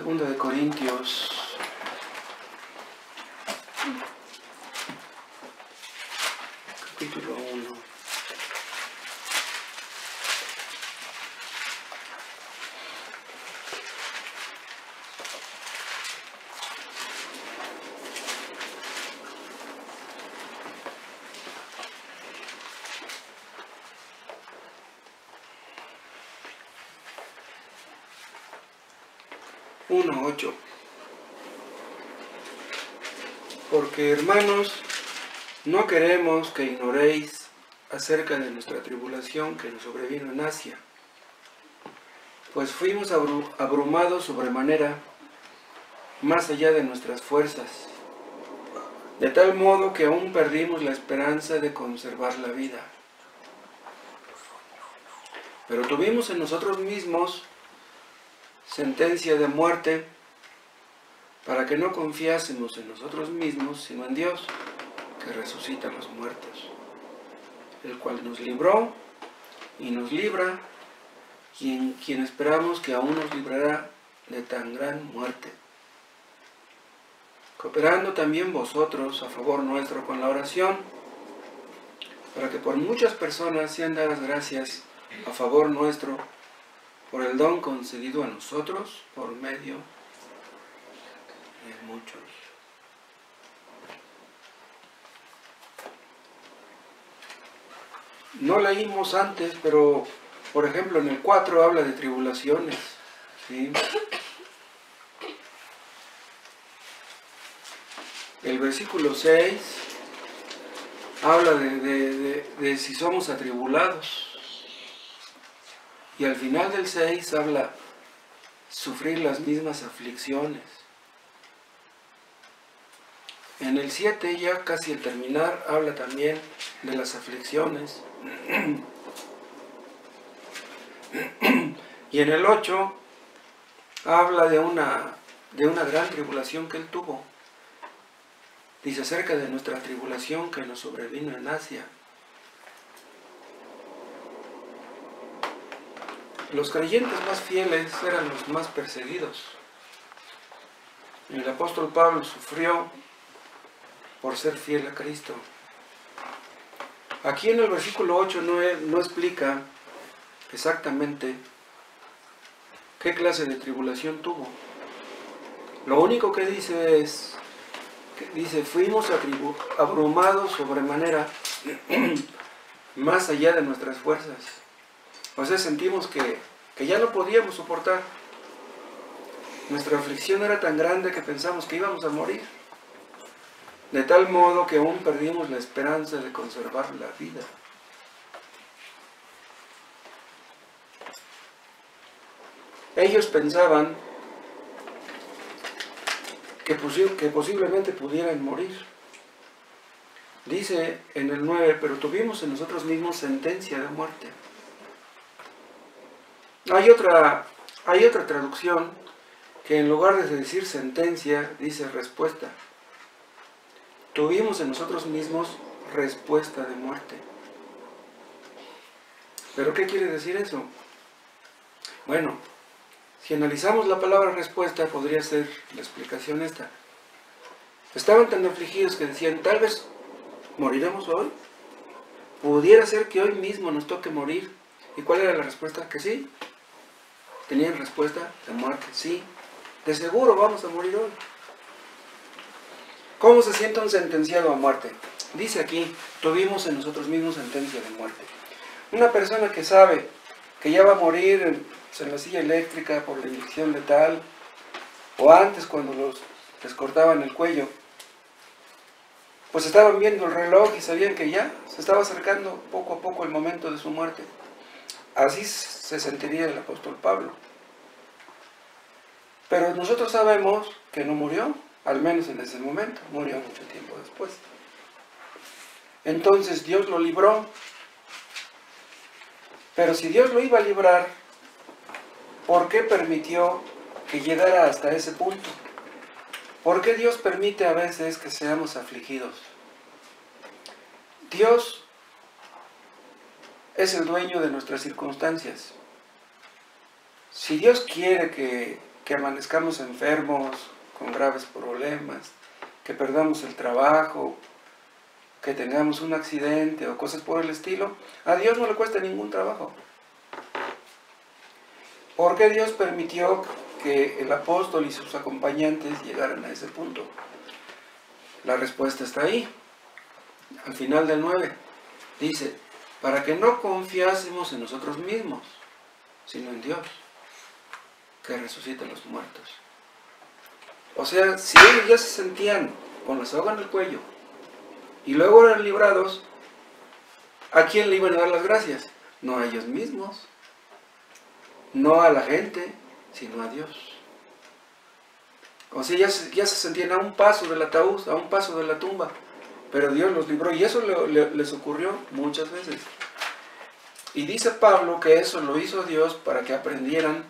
Segunda de Corintios. Capítulo 1. Uno, 8. Porque, hermanos, no queremos que ignoréis acerca de nuestra tribulación que nos sobrevino en Asia, pues fuimos abrumados sobremanera, más allá de nuestras fuerzas, de tal modo que aún perdimos la esperanza de conservar la vida. Pero tuvimos en nosotros mismos sentencia de muerte, para que no confiásemos en nosotros mismos, sino en Dios, que resucita a los muertos, el cual nos libró y nos libra, y en quien esperamos que aún nos librará de tan gran muerte, cooperando también vosotros a favor nuestro con la oración, para que por muchas personas sean dadas gracias a favor nuestro, por el don concedido a nosotros por medio de muchos. No leímos antes, pero por ejemplo en el 4 habla de tribulaciones, ¿sí? El versículo 6 habla de si somos atribulados. Y al final del 6 habla sufrir las mismas aflicciones. En el 7, ya casi al terminar, habla también de las aflicciones. Y en el 8 habla de una gran tribulación que él tuvo. Dice acerca de nuestra tribulación que nos sobrevino en Asia. Los creyentes más fieles eran los más perseguidos. El apóstol Pablo sufrió por ser fiel a Cristo. Aquí en el versículo 8 no explica exactamente qué clase de tribulación tuvo. Lo único que dice es, fuimos abrumados sobremanera, más allá de nuestras fuerzas. O sea, sentimos que ya no podíamos soportar. Nuestra aflicción era tan grande que pensamos que íbamos a morir. De tal modo que aún perdimos la esperanza de conservar la vida. Ellos pensaban que posiblemente pudieran morir. Dice en el 9, pero tuvimos en nosotros mismos sentencia de muerte. Hay otra traducción que en lugar de decir sentencia, dice respuesta. Tuvimos en nosotros mismos respuesta de muerte. ¿Pero qué quiere decir eso? Bueno, si analizamos la palabra respuesta, podría ser la explicación esta. Estaban tan afligidos que decían, tal vez moriremos hoy. Pudiera ser que hoy mismo nos toque morir. ¿Y cuál era la respuesta? Que sí. Tenían respuesta de muerte, sí. De seguro vamos a morir hoy. ¿Cómo se siente un sentenciado a muerte? Dice aquí, tuvimos en nosotros mismos sentencia de muerte. Una persona que sabe que ya va a morir en la silla eléctrica por la inyección letal, o antes cuando les cortaban el cuello, pues estaban viendo el reloj y sabían que ya se estaba acercando poco a poco el momento de su muerte. Así se sentiría el apóstol Pablo. Pero nosotros sabemos que no murió, al menos en ese momento, murió mucho tiempo después. Entonces Dios lo libró. Pero si Dios lo iba a librar, ¿por qué permitió que llegara hasta ese punto? ¿Por qué Dios permite a veces que seamos afligidos? Dios es el dueño de nuestras circunstancias. Si Dios quiere que que amanezcamos enfermos, con graves problemas, que perdamos el trabajo, que tengamos un accidente o cosas por el estilo, a Dios no le cuesta ningún trabajo. ¿Por qué Dios permitió que el apóstol y sus acompañantes llegaran a ese punto? La respuesta está ahí, al final del 9. Dice, para que no confiásemos en nosotros mismos, sino en Dios, que resucita a los muertos. O sea, si ellos ya se sentían con la soga en el cuello y luego eran librados, ¿a quién le iban a dar las gracias? No a ellos mismos, no a la gente, sino a Dios. O sea, ya se sentían a un paso del ataúd, a un paso de la tumba, pero Dios los libró, y eso les ocurrió muchas veces. Y dice Pablo que eso lo hizo Dios para que aprendieran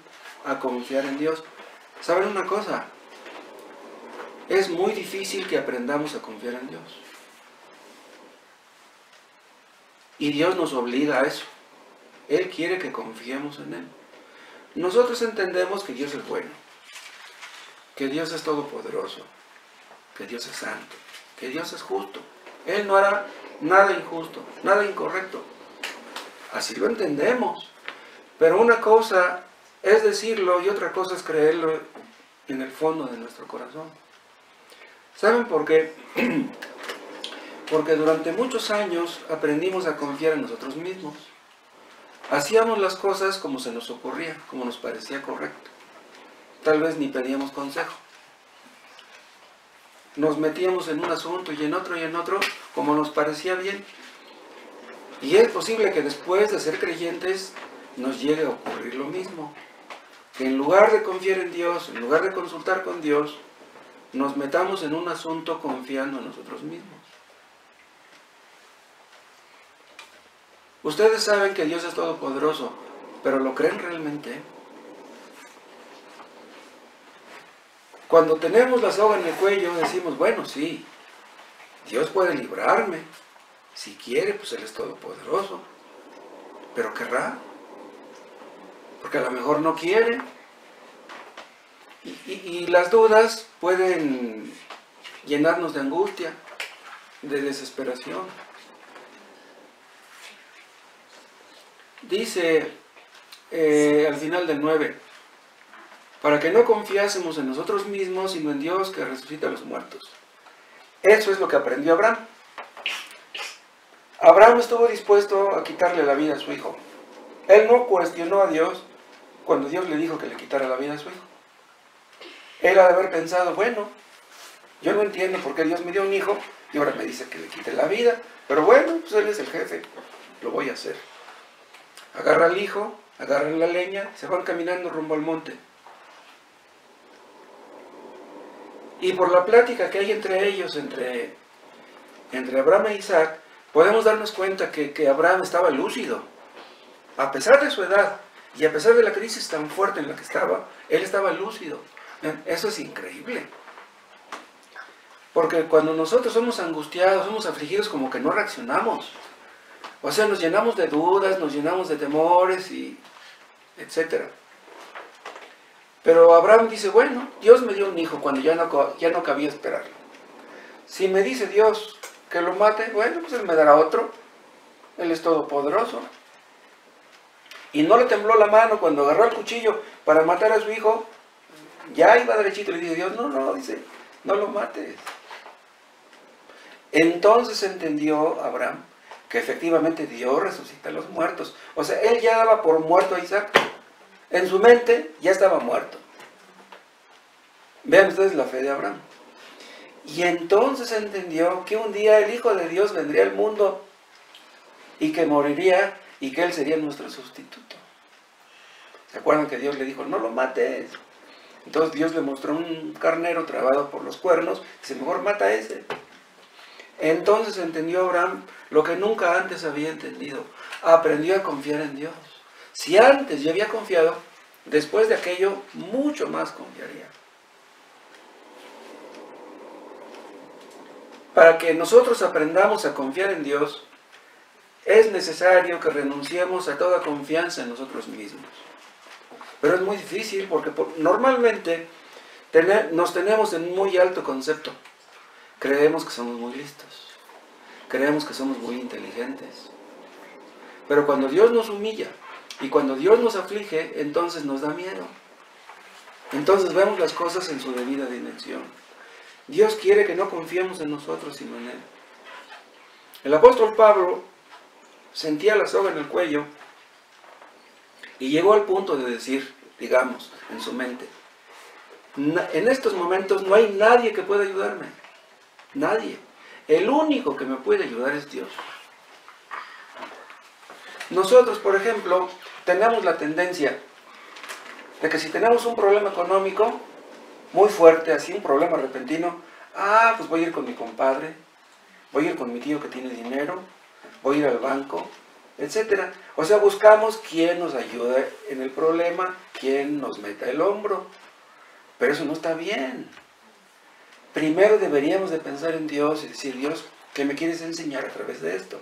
a confiar en Dios. ¿Saben una cosa? Es muy difícil que aprendamos a confiar en Dios. Y Dios nos obliga a eso. Él quiere que confiemos en Él. Nosotros entendemos que Dios es bueno, que Dios es todopoderoso, que Dios es santo, que Dios es justo. Él no hará nada injusto, nada incorrecto. Así lo entendemos. Pero una cosa es decirlo y otra cosa es creerlo en el fondo de nuestro corazón. ¿Saben por qué? Porque durante muchos años aprendimos a confiar en nosotros mismos. Hacíamos las cosas como se nos ocurría, como nos parecía correcto. Tal vez ni pedíamos consejo. Nos metíamos en un asunto y en otro, como nos parecía bien. Y es posible que después de ser creyentes nos llegue a ocurrir lo mismo. Que en lugar de confiar en Dios, en lugar de consultar con Dios, nos metamos en un asunto confiando en nosotros mismos. Ustedes saben que Dios es todopoderoso, pero ¿lo creen realmente? Cuando tenemos la soga en el cuello decimos, bueno, sí, Dios puede librarme. Si quiere, pues Él es todopoderoso. ¿Pero querrá? Porque a lo mejor no quiere. Y las dudas pueden llenarnos de angustia, de desesperación. Dice al final del 9, para que no confiásemos en nosotros mismos, sino en Dios que resucita a los muertos. Eso es lo que aprendió Abraham. Abraham estuvo dispuesto a quitarle la vida a su hijo. Él no cuestionó a Dios cuando Dios le dijo que le quitara la vida a su hijo. Él ha de haber pensado, bueno, yo no entiendo por qué Dios me dio un hijo y ahora me dice que le quite la vida, pero bueno, pues Él es el jefe, lo voy a hacer. Agarra al hijo, agarra la leña, se van caminando rumbo al monte. Y por la plática que hay entre ellos, entre Abraham e Isaac, podemos darnos cuenta que Abraham estaba lúcido. A pesar de su edad y a pesar de la crisis tan fuerte en la que estaba, él estaba lúcido. Eso es increíble. Porque cuando nosotros somos angustiados, somos afligidos, como que no reaccionamos. O sea, nos llenamos de dudas, nos llenamos de temores, y etcétera. Pero Abraham dice, bueno, Dios me dio un hijo cuando ya no cabía esperarlo. Si me dice Dios que lo mate, bueno, pues Él me dará otro. Él es todopoderoso. Y no le tembló la mano cuando agarró el cuchillo para matar a su hijo. Ya iba derechito y le dice Dios, no, dice, no lo mates. Entonces entendió Abraham que efectivamente Dios resucita a los muertos. O sea, él ya daba por muerto a Isaac. En su mente ya estaba muerto. Vean ustedes la fe de Abraham. Y entonces entendió que un día el Hijo de Dios vendría al mundo y que moriría y que Él sería nuestro sustituto. ¿Se acuerdan que Dios le dijo, no lo mates? Entonces Dios le mostró un carnero trabado por los cuernos, dice, mejor mata a ese. Entonces entendió Abraham lo que nunca antes había entendido. Aprendió a confiar en Dios. Si antes ya había confiado, después de aquello, mucho más confiaría. Para que nosotros aprendamos a confiar en Dios, es necesario que renunciemos a toda confianza en nosotros mismos. Pero es muy difícil porque normalmente nos tenemos en muy alto concepto. Creemos que somos muy listos. Creemos que somos muy inteligentes. Pero cuando Dios nos humilla y cuando Dios nos aflige, entonces nos da miedo. Entonces vemos las cosas en su debida dimensión. Dios quiere que no confiemos en nosotros, sino en Él. El apóstol Pablo sentía la soga en el cuello y llegó al punto de decir, digamos, en su mente, en estos momentos no hay nadie que pueda ayudarme. Nadie. El único que me puede ayudar es Dios. Nosotros, por ejemplo, tenemos la tendencia de que si tenemos un problema económico muy fuerte, así un problema repentino, pues voy a ir con mi compadre, voy a ir con mi tío que tiene dinero, voy a ir al banco, etc. O sea, buscamos quién nos ayude en el problema, quién nos meta el hombro. Pero eso no está bien. Primero deberíamos de pensar en Dios y decir, Dios, ¿qué me quieres enseñar a través de esto?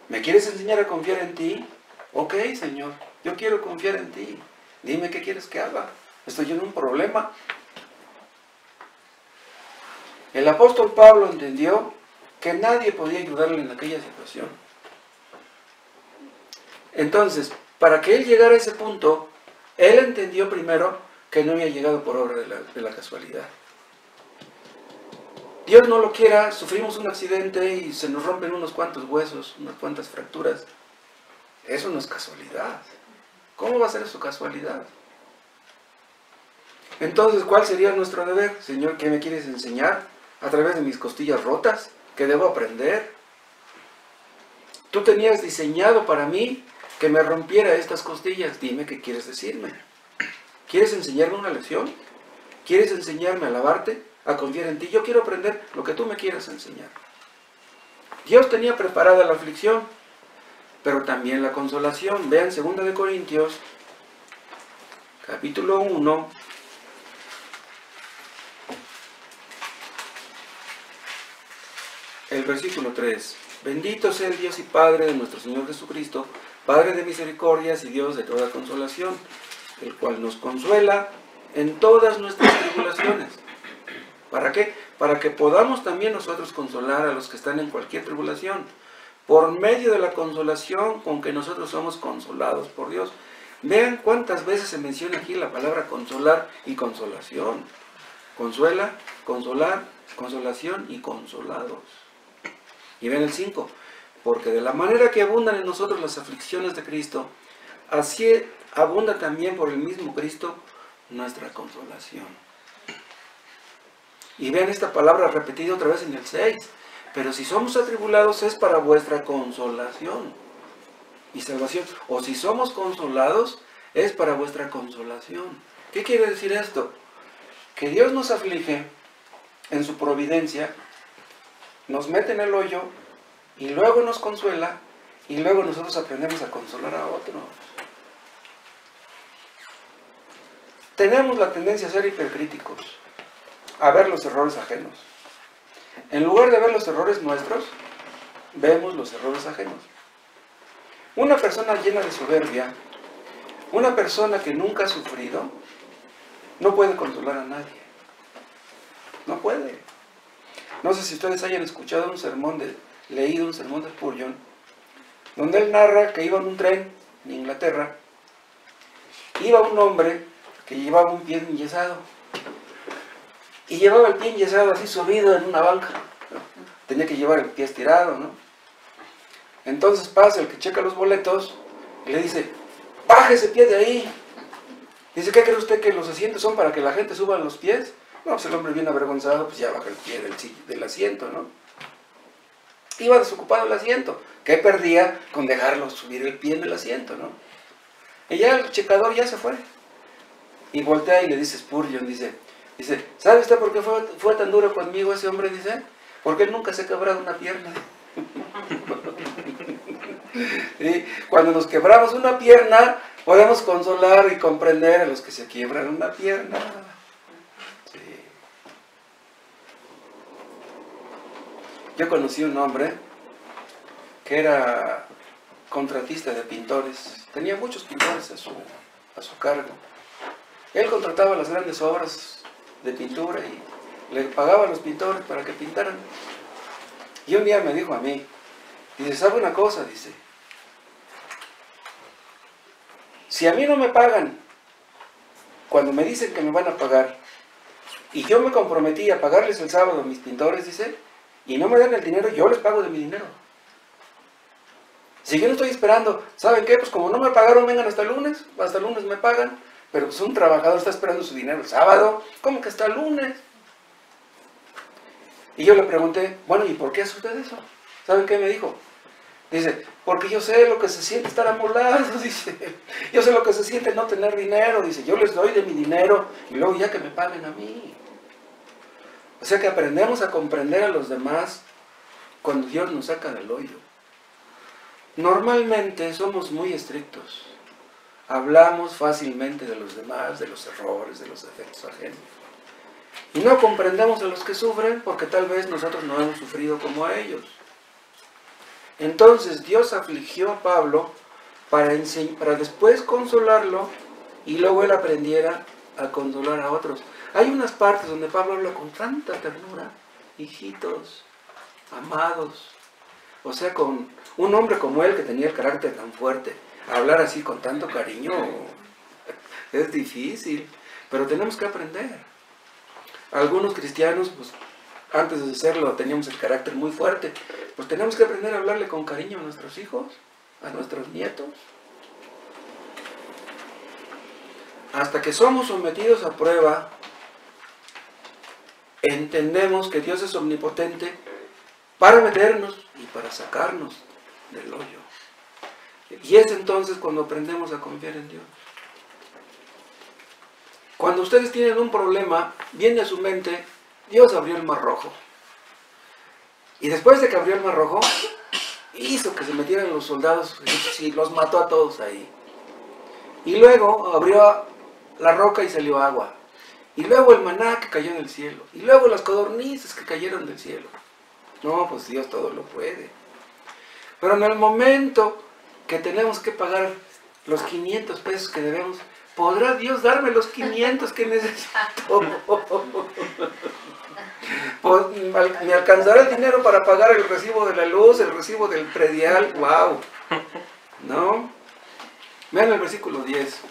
¿Me quieres enseñar a confiar en ti? Ok, Señor, yo quiero confiar en ti. Dime qué quieres que haga. Estoy en un problema. El apóstol Pablo entendió que nadie podía ayudarle en aquella situación. Entonces, para que él llegara a ese punto, él entendió primero que no había llegado por obra de la casualidad. Dios no lo quiera, sufrimos un accidente y se nos rompen unos cuantos huesos, unas cuantas fracturas. Eso no es casualidad. ¿Cómo va a ser eso casualidad? Entonces, ¿cuál sería nuestro deber? Señor, ¿qué me quieres enseñar a través de mis costillas rotas? ¿Qué debo aprender? Tú tenías diseñado para mí que me rompiera estas costillas. Dime qué quieres decirme. ¿Quieres enseñarme una lección? ¿Quieres enseñarme a alabarte, a confiar en ti? Yo quiero aprender lo que tú me quieras enseñar. Dios tenía preparada la aflicción, pero también la consolación. Vean 2 Corintios, capítulo 1, el versículo 3. Bendito sea el Dios y Padre de nuestro Señor Jesucristo, Padre de misericordias y Dios de toda consolación, el cual nos consuela en todas nuestras tribulaciones. ¿Para qué? Para que podamos también nosotros consolar a los que están en cualquier tribulación, por medio de la consolación con que nosotros somos consolados por Dios. Vean cuántas veces se menciona aquí la palabra consolar y consolación. Consuela, consolar, consolación y consolados. Y ven el 5. Porque de la manera que abundan en nosotros las aflicciones de Cristo, así abunda también por el mismo Cristo nuestra consolación. Y vean esta palabra repetida otra vez en el 6. Pero si somos atribulados es para vuestra consolación y salvación. O si somos consolados es para vuestra consolación. ¿Qué quiere decir esto? Que Dios nos aflige en su providencia, nos mete en el hoyo y luego nos consuela y luego nosotros aprendemos a consolar a otros. Tenemos la tendencia a ser hipercríticos, a ver los errores ajenos. En lugar de ver los errores nuestros, vemos los errores ajenos. Una persona llena de soberbia, una persona que nunca ha sufrido, no puede consolar a nadie. No puede. No sé si ustedes hayan escuchado leído un sermón de Spurgeon, donde él narra que iba en un tren en Inglaterra, iba un hombre que llevaba un pie enyesado, y llevaba el pie enyesado así subido en una banca, ¿no? Tenía que llevar el pie estirado, ¿no? Entonces pasa el que checa los boletos y le dice, baje ese pie de ahí. Dice, ¿qué cree usted que los asientos son para que la gente suba los pies? No, pues el hombre bien avergonzado, pues ya baja el pie del asiento, ¿no? Iba desocupado el asiento. ¿Qué perdía con dejarlo subir el pie en el asiento, no? Y ya el checador ya se fue. Y voltea y le dice Spurgeon, dice, ¿sabe usted por qué fue tan duro conmigo ese hombre? Dice, porque él nunca se ha quebrado una pierna. ¿Sí? Cuando nos quebramos una pierna, podemos consolar y comprender a los que se quiebran una pierna. Sí. Yo conocí un hombre que era contratista de pintores. Tenía muchos pintores a su cargo. Él contrataba las grandes obras de pintura y le pagaba a los pintores para que pintaran. Y un día me dijo a mí, dice, ¿sabe una cosa? Dice, si a mí no me pagan, cuando me dicen que me van a pagar, y yo me comprometí a pagarles el sábado a mis pintores, dice, y no me dan el dinero, yo les pago de mi dinero. Si yo no estoy esperando, ¿saben qué? Pues como no me pagaron, vengan hasta el lunes me pagan, pero pues un trabajador está esperando su dinero el sábado, ¿cómo que hasta el lunes? Y yo le pregunté, bueno, ¿y por qué hace usted eso? ¿Saben qué me dijo? Dice, porque yo sé lo que se siente estar amolado, dice, yo sé lo que se siente no tener dinero, dice, yo les doy de mi dinero y luego ya que me paguen a mí. O sea que aprendemos a comprender a los demás cuando Dios nos saca del hoyo. Normalmente somos muy estrictos, hablamos fácilmente de los demás, de los errores, de los defectos ajenos. Y no comprendemos a los que sufren porque tal vez nosotros no hemos sufrido como ellos. Entonces Dios afligió a Pablo para después consolarlo y luego él aprendiera a consolar a otros. Hay unas partes donde Pablo habla con tanta ternura, hijitos, amados. O sea, con un hombre como él que tenía el carácter tan fuerte, hablar así con tanto cariño es difícil, pero tenemos que aprender. Algunos cristianos, pues antes de serlo teníamos el carácter muy fuerte, pues tenemos que aprender a hablarle con cariño a nuestros hijos, a nuestros nietos. Hasta que somos sometidos a prueba, entendemos que Dios es omnipotente para meternos y para sacarnos del hoyo. Y es entonces cuando aprendemos a confiar en Dios. Cuando ustedes tienen un problema, viene a su mente, Dios abrió el Mar Rojo. Y después de que abrió el Mar Rojo, hizo que se metieran los soldados y los mató a todos ahí. Y luego abrió la roca y salió agua. Y luego el maná que cayó del cielo. Y luego las codornices que cayeron del cielo. No, pues Dios todo lo puede. Pero en el momento que tenemos que pagar los 500 pesos que debemos, ¿podrá Dios darme los 500 que necesito? ¿Me alcanzará el dinero para pagar el recibo de la luz, el recibo del predial? ¡Wow! ¿No? Vean el versículo 10.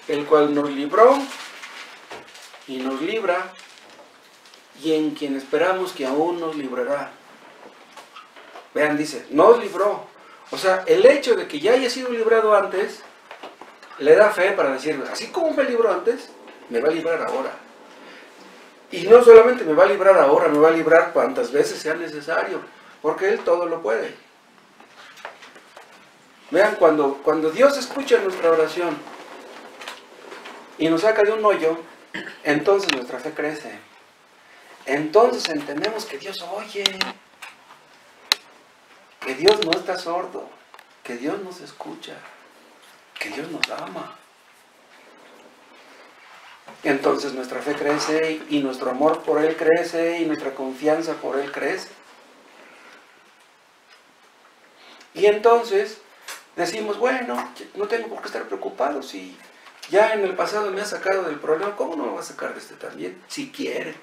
El cual nos libró y nos libra, y en quien esperamos que aún nos librará. Vean, dice, nos libró. O sea, el hecho de que ya haya sido librado antes, le da fe para decir, así como me libró antes, me va a librar ahora. Y no solamente me va a librar ahora, me va a librar cuantas veces sea necesario, porque Él todo lo puede. Vean, cuando Dios escucha nuestra oración y nos saca de un hoyo, entonces nuestra fe crece. Entonces entendemos que Dios oye, que Dios no está sordo, que Dios nos escucha, que Dios nos ama. Entonces nuestra fe crece y nuestro amor por Él crece y nuestra confianza por Él crece. Y entonces decimos, bueno, no tengo por qué estar preocupado si ya en el pasado me ha sacado del problema, ¿cómo no me va a sacar de este también? Si quiere.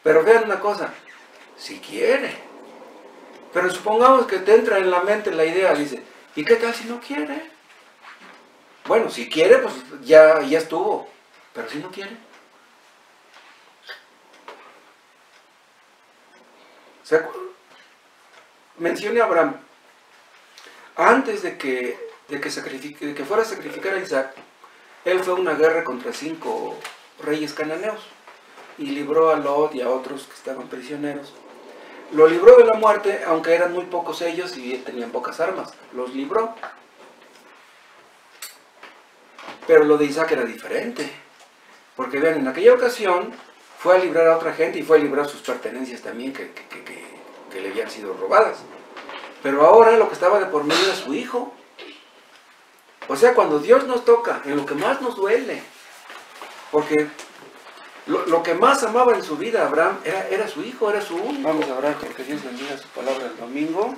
Pero vean una cosa, si quiere. Pero supongamos que te entra en la mente la idea, dice, ¿y qué tal si no quiere? Bueno, si quiere, pues ya estuvo. Pero si no quiere. O sea, mencioné a Abraham. Antes de que fuera a sacrificar a Isaac, él fue a una guerra contra 5 reyes cananeos y libró a Lot y a otros que estaban prisioneros. Lo libró de la muerte, aunque eran muy pocos ellos y tenían pocas armas. Los libró. Pero lo de Isaac era diferente. Porque vean, en aquella ocasión fue a librar a otra gente y fue a librar sus pertenencias también que le habían sido robadas. Pero ahora lo que estaba de por medio era su hijo. O sea, cuando Dios nos toca en lo que más nos duele, porque lo que más amaba en su vida Abraham era su hijo, era su único. Vamos a orar porque Dios bendiga su palabra el domingo.